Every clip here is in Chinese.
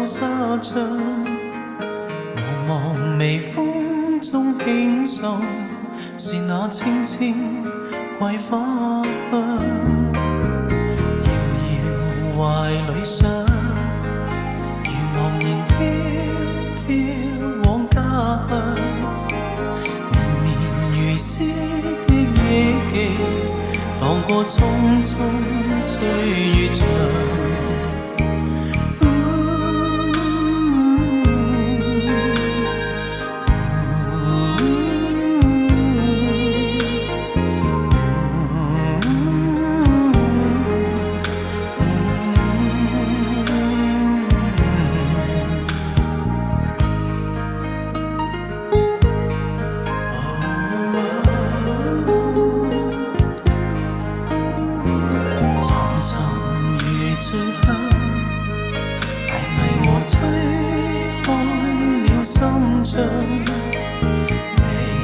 透沙像，茫茫微風中輕送，是那清清桂花香。遙遙懷裏想，如茫然飄飄往家鄉。綿綿如絲的憶記，蕩過匆匆歲月長。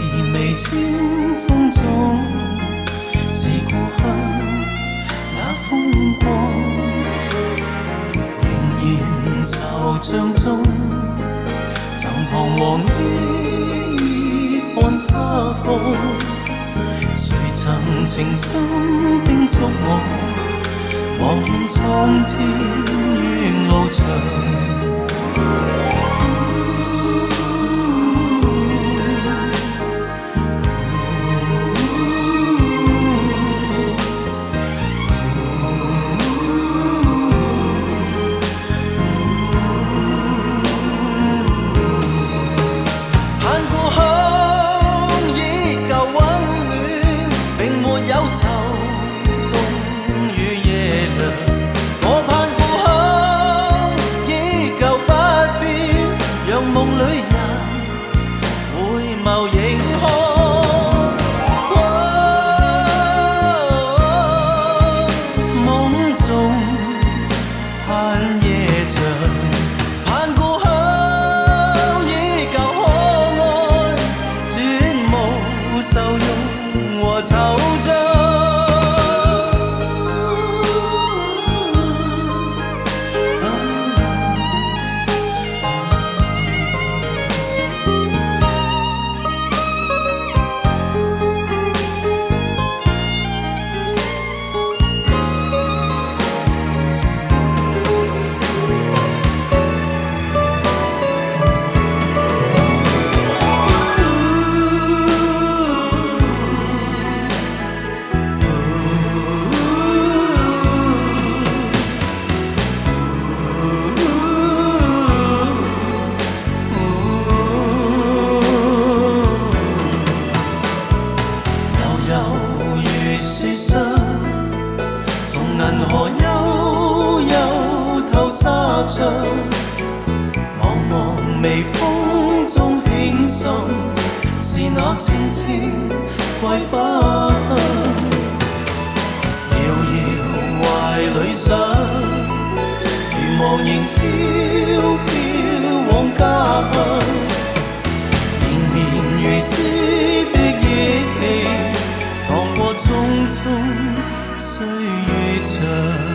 微微清風中是故鄉那風光，仍然惆悵中曾彷徨於看他方。誰曾情深叮囑我，莫怨蒼天怨路長。銀河悠悠透沙像，茫茫微風中輕送，是那清清桂花香。遙遙懷裏想，如茫然飄飄往家鄉。綿綿如絲的憶記，蕩過匆匆歲月長。